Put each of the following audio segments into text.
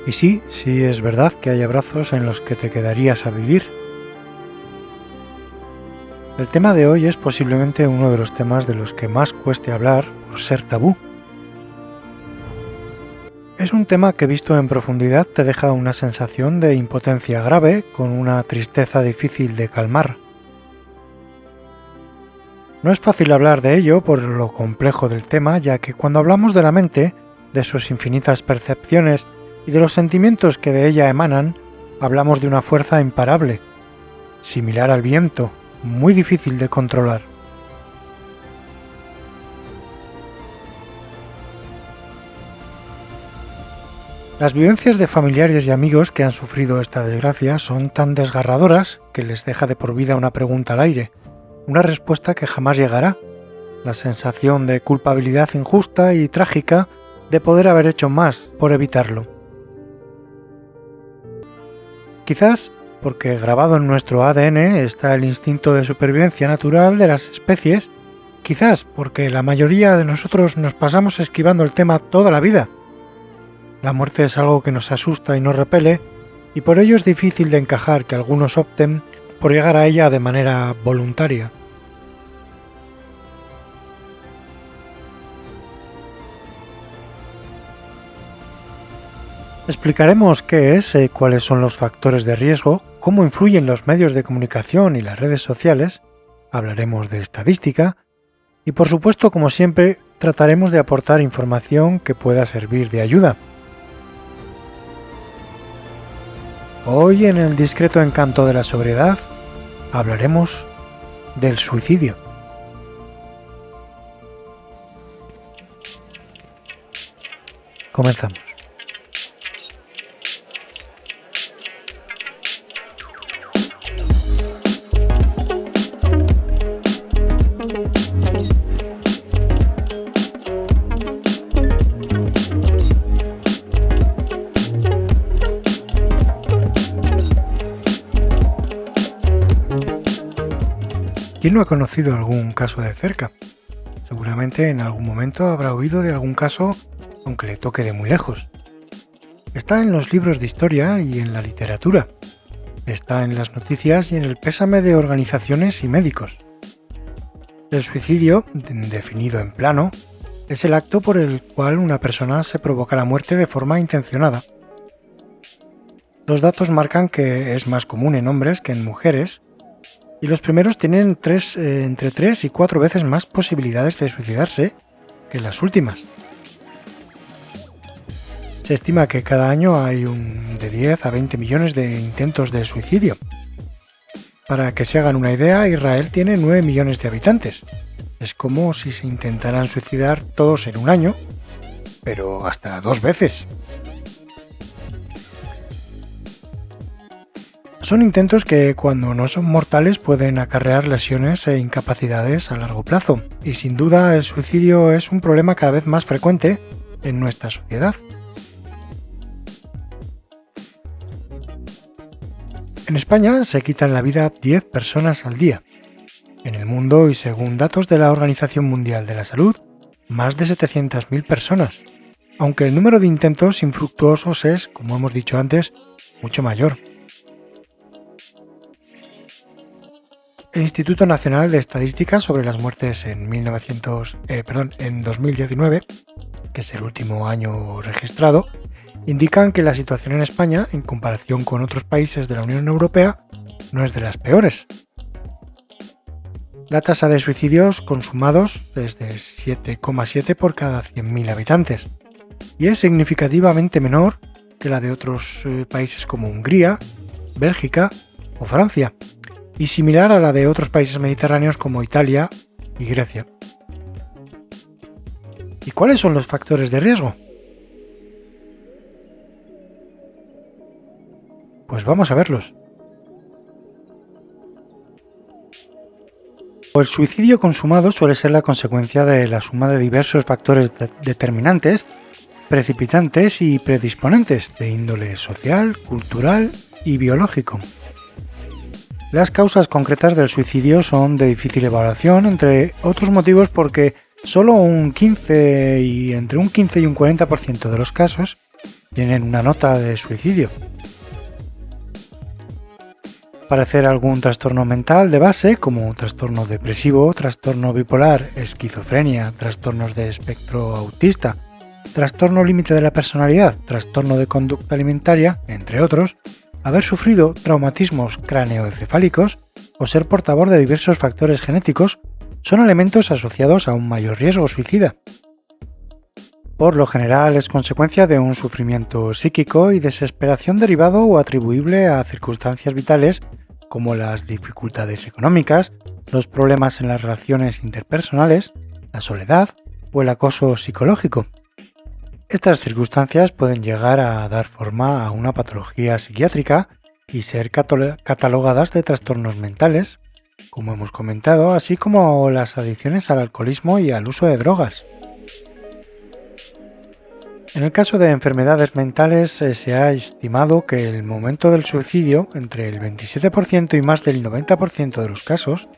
Y sí es verdad que hay abrazos en los que te quedarías a vivir. El tema de hoy es posiblemente uno de los temas de los que más cueste hablar por ser tabú. Es un tema que visto en profundidad te deja una sensación de impotencia grave con una tristeza difícil de calmar. No es fácil hablar de ello por lo complejo del tema, ya que cuando hablamos de la mente, de sus infinitas percepciones y de los sentimientos que de ella emanan, hablamos de una fuerza imparable, similar al viento, muy difícil de controlar. Las vivencias de familiares y amigos que han sufrido esta desgracia son tan desgarradoras que les deja de por vida una pregunta al aire, una respuesta que jamás llegará, la sensación de culpabilidad injusta y trágica de poder haber hecho más por evitarlo. Quizás porque grabado en nuestro ADN está el instinto de supervivencia natural de las especies, quizás porque la mayoría de nosotros nos pasamos esquivando el tema toda la vida. La muerte es algo que nos asusta y nos repele, y por ello es difícil de encajar que algunos opten por llegar a ella de manera voluntaria. Explicaremos qué es, cuáles son los factores de riesgo, cómo influyen los medios de comunicación y las redes sociales, hablaremos de estadística y por supuesto, como siempre, trataremos de aportar información que pueda servir de ayuda. Hoy en el discreto encanto de la sobriedad hablaremos del suicidio. Comenzamos. ¿Quién no ha conocido algún caso de cerca? Seguramente en algún momento habrá oído de algún caso, aunque le toque de muy lejos. Está en los libros de historia y en la literatura. Está en las noticias y en el pésame de organizaciones y médicos. El suicidio, definido en plano, es el acto por el cual una persona se provoca la muerte de forma intencionada. Los datos marcan que es más común en hombres que en mujeres, y los primeros tienen entre 3 y 4 veces más posibilidades de suicidarse que las últimas. Se estima que cada año hay de 10 a 20 millones de intentos de suicidio. Para que se hagan una idea, Israel tiene 9 millones de habitantes. Es como si se intentaran suicidar todos en un año, pero hasta 2 veces. Son intentos que, cuando no son mortales, pueden acarrear lesiones e incapacidades a largo plazo, y sin duda el suicidio es un problema cada vez más frecuente en nuestra sociedad. En España se quitan la vida 10 personas al día. En el mundo, y según datos de la Organización Mundial de la Salud, más de 700.000 personas, aunque el número de intentos infructuosos es, como hemos dicho antes, mucho mayor. El Instituto Nacional de Estadística sobre las muertes en 2019, que es el último año registrado, indican que la situación en España, en comparación con otros países de la Unión Europea, no es de las peores. La tasa de suicidios consumados es de 7,7 por cada 100.000 habitantes, y es significativamente menor que la de otros países como Hungría, Bélgica o Francia, y similar a la de otros países mediterráneos como Italia y Grecia. ¿Y cuáles son los factores de riesgo? Pues vamos a verlos. El suicidio consumado suele ser la consecuencia de la suma de diversos factores determinantes, precipitantes y predisponentes de índole social, cultural y biológico. Las causas concretas del suicidio son de difícil evaluación, entre otros motivos porque solo entre un 15 y un 40% de los casos tienen una nota de suicidio. Parecer algún trastorno mental de base, como trastorno depresivo, trastorno bipolar, esquizofrenia, trastornos de espectro autista, trastorno límite de la personalidad, trastorno de conducta alimentaria, entre otros, haber sufrido traumatismos cráneoencefálicos o ser portador de diversos factores genéticos son elementos asociados a un mayor riesgo suicida. Por lo general es consecuencia de un sufrimiento psíquico y desesperación derivado o atribuible a circunstancias vitales como las dificultades económicas, los problemas en las relaciones interpersonales, la soledad o el acoso psicológico. Estas circunstancias pueden llegar a dar forma a una patología psiquiátrica y ser catalogadas de trastornos mentales, como hemos comentado, así como las adicciones al alcoholismo y al uso de drogas. En el caso de enfermedades mentales se ha estimado que el momento del suicidio, entre el 27% y más del 90% de los casos,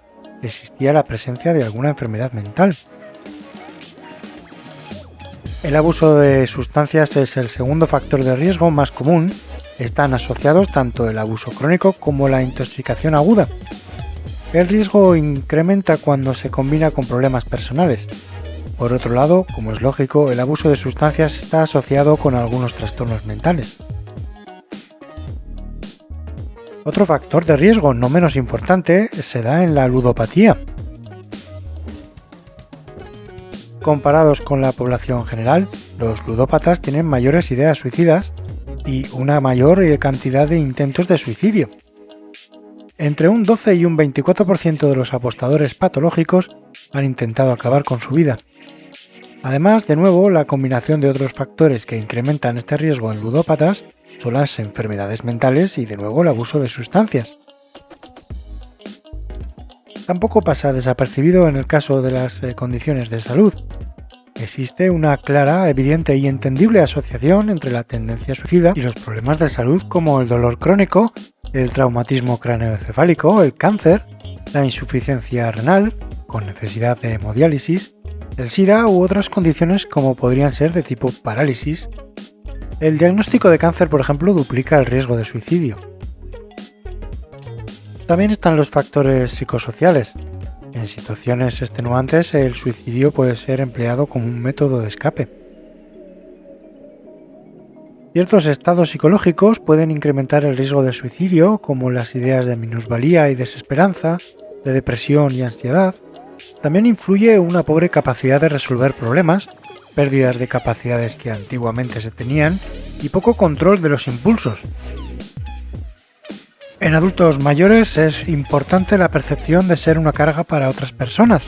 existía la presencia de alguna enfermedad mental. El abuso de sustancias es el segundo factor de riesgo más común. Están asociados tanto el abuso crónico como la intoxicación aguda. El riesgo incrementa cuando se combina con problemas personales. Por otro lado, como es lógico, el abuso de sustancias está asociado con algunos trastornos mentales. Otro factor de riesgo no menos importante se da en la ludopatía. Comparados con la población general, los ludópatas tienen mayores ideas suicidas y una mayor cantidad de intentos de suicidio. Entre un 12 y un 24% de los apostadores patológicos han intentado acabar con su vida. Además, de nuevo, la combinación de otros factores que incrementan este riesgo en ludópatas son las enfermedades mentales y, de nuevo, el abuso de sustancias. Tampoco pasa desapercibido en el caso de las condiciones de salud. Existe una clara, evidente y entendible asociación entre la tendencia suicida y los problemas de salud como el dolor crónico, el traumatismo cráneoencefálico, el cáncer, la insuficiencia renal, con necesidad de hemodiálisis, el SIDA u otras condiciones como podrían ser de tipo parálisis. El diagnóstico de cáncer, por ejemplo, duplica el riesgo de suicidio. También están los factores psicosociales. En situaciones extenuantes, el suicidio puede ser empleado como un método de escape. Ciertos estados psicológicos pueden incrementar el riesgo de suicidio, como las ideas de minusvalía y desesperanza, de depresión y ansiedad. También influye una pobre capacidad de resolver problemas, pérdidas de capacidades que antiguamente se tenían y poco control de los impulsos. En adultos mayores es importante la percepción de ser una carga para otras personas.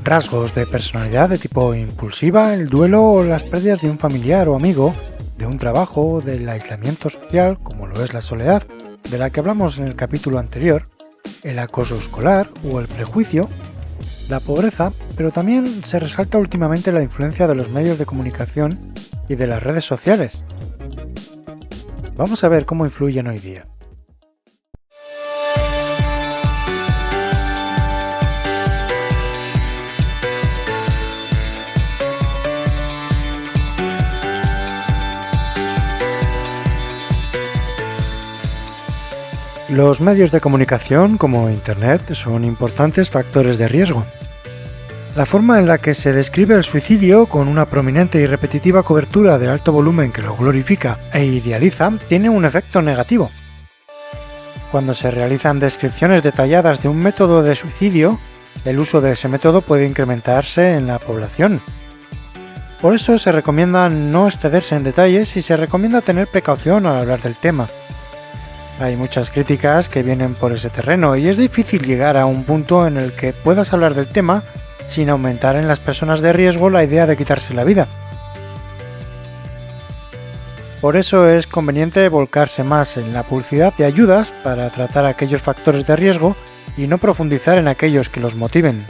Rasgos de personalidad de tipo impulsiva, el duelo o las pérdidas de un familiar o amigo, de un trabajo, del aislamiento social, como lo es la soledad, de la que hablamos en el capítulo anterior, el acoso escolar o el prejuicio, la pobreza, pero también se resalta últimamente la influencia de los medios de comunicación y de las redes sociales. Vamos a ver cómo influyen hoy día. Los medios de comunicación, como Internet, son importantes factores de riesgo. La forma en la que se describe el suicidio, con una prominente y repetitiva cobertura de alto volumen que lo glorifica e idealiza, tiene un efecto negativo. Cuando se realizan descripciones detalladas de un método de suicidio, el uso de ese método puede incrementarse en la población. Por eso se recomienda no excederse en detalles y se recomienda tener precaución al hablar del tema. Hay muchas críticas que vienen por ese terreno y es difícil llegar a un punto en el que puedas hablar del tema sin aumentar en las personas de riesgo la idea de quitarse la vida. Por eso es conveniente volcarse más en la publicidad de ayudas para tratar aquellos factores de riesgo y no profundizar en aquellos que los motiven.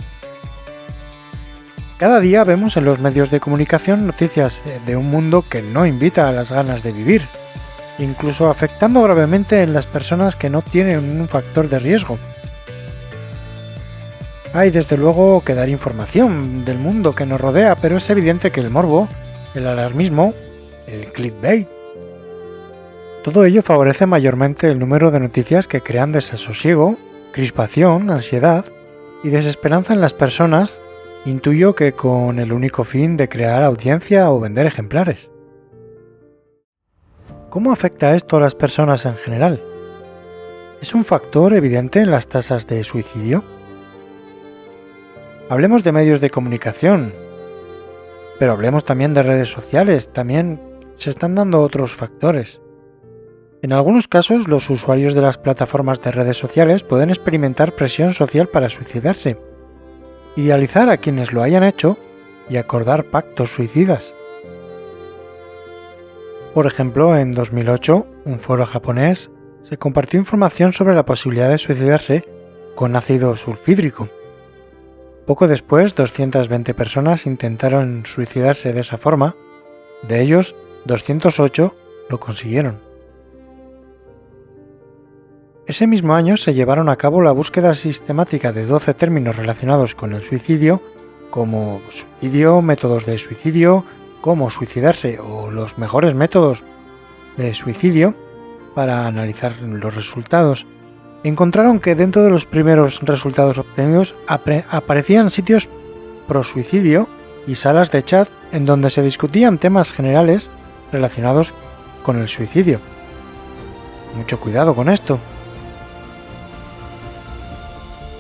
Cada día vemos en los medios de comunicación noticias de un mundo que no invita a las ganas de vivir, incluso afectando gravemente en las personas que no tienen un factor de riesgo. Hay desde luego que dar información del mundo que nos rodea, pero es evidente que el morbo, el alarmismo, el clickbait. Todo ello favorece mayormente el número de noticias que crean desasosiego, crispación, ansiedad y desesperanza en las personas, intuyo que con el único fin de crear audiencia o vender ejemplares. ¿Cómo afecta esto a las personas en general? ¿Es un factor evidente en las tasas de suicidio? Hablemos de medios de comunicación, pero hablemos también de redes sociales, también se están dando otros factores. En algunos casos, los usuarios de las plataformas de redes sociales pueden experimentar presión social para suicidarse, idealizar a quienes lo hayan hecho y acordar pactos suicidas. Por ejemplo, en 2008, un foro japonés se compartió información sobre la posibilidad de suicidarse con ácido sulfídrico. Poco después, 220 personas intentaron suicidarse de esa forma, de ellos, 208 lo consiguieron. Ese mismo año se llevaron a cabo la búsqueda sistemática de 12 términos relacionados con el suicidio, como suicidio, métodos de suicidio, cómo suicidarse o los mejores métodos de suicidio, para analizar los resultados. Encontraron que dentro de los primeros resultados obtenidos aparecían sitios pro suicidio y salas de chat en donde se discutían temas generales relacionados con el suicidio. Mucho cuidado con esto.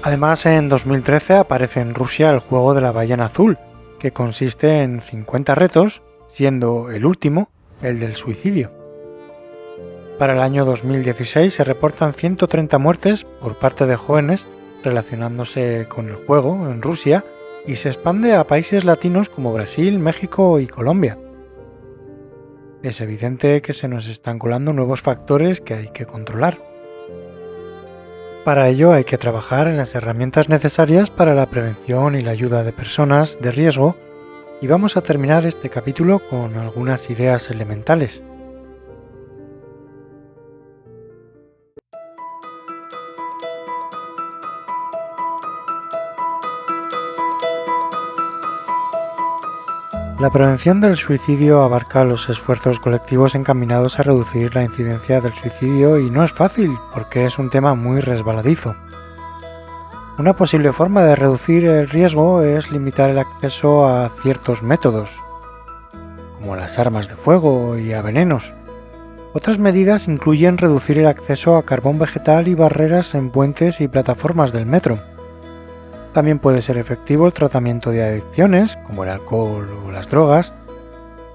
Además, en 2013 aparece en Rusia el juego de la ballena azul, que consiste en 50 retos, siendo el último el del suicidio. Para el año 2016 se reportan 130 muertes por parte de jóvenes relacionándose con el juego en Rusia y se expande a países latinos como Brasil, México y Colombia. Es evidente que se nos están colando nuevos factores que hay que controlar. Para ello hay que trabajar en las herramientas necesarias para la prevención y la ayuda de personas de riesgo y vamos a terminar este capítulo con algunas ideas elementales. La prevención del suicidio abarca los esfuerzos colectivos encaminados a reducir la incidencia del suicidio y no es fácil porque es un tema muy resbaladizo. Una posible forma de reducir el riesgo es limitar el acceso a ciertos métodos, como las armas de fuego y a venenos. Otras medidas incluyen reducir el acceso a carbón vegetal y barreras en puentes y plataformas del metro. También puede ser efectivo el tratamiento de adicciones, como el alcohol o las drogas,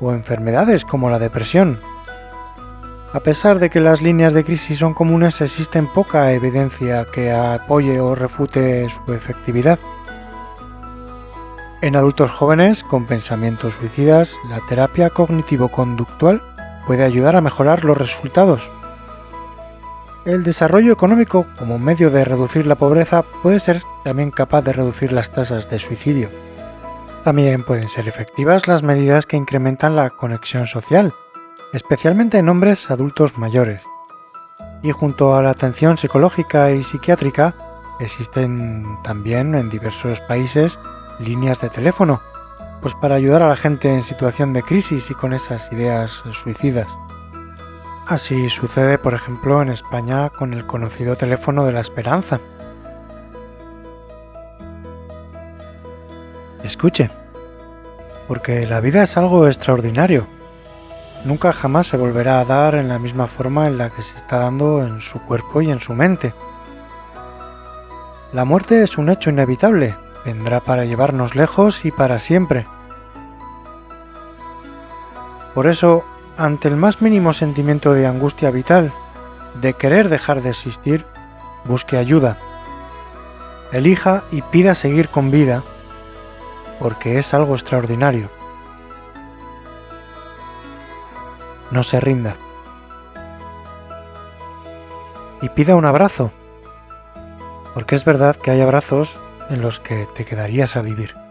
o enfermedades como la depresión. A pesar de que las líneas de crisis son comunes, existe poca evidencia que apoye o refute su efectividad. En adultos jóvenes con pensamientos suicidas, la terapia cognitivo-conductual puede ayudar a mejorar los resultados. El desarrollo económico como medio de reducir la pobreza puede ser también capaz de reducir las tasas de suicidio. También pueden ser efectivas las medidas que incrementan la conexión social, especialmente en hombres adultos mayores. Y junto a la atención psicológica y psiquiátrica, existen también en diversos países líneas de teléfono, pues para ayudar a la gente en situación de crisis y con esas ideas suicidas. Así sucede, por ejemplo, en España con el conocido teléfono de la esperanza. Escuche, porque la vida es algo extraordinario. Nunca jamás se volverá a dar en la misma forma en la que se está dando en su cuerpo y en su mente. La muerte es un hecho inevitable, vendrá para llevarnos lejos y para siempre. Por eso, ante el más mínimo sentimiento de angustia vital, de querer dejar de existir, busque ayuda. Elija y pida seguir con vida, porque es algo extraordinario. No se rinda. Y pida un abrazo, porque es verdad que hay abrazos en los que te quedarías a vivir.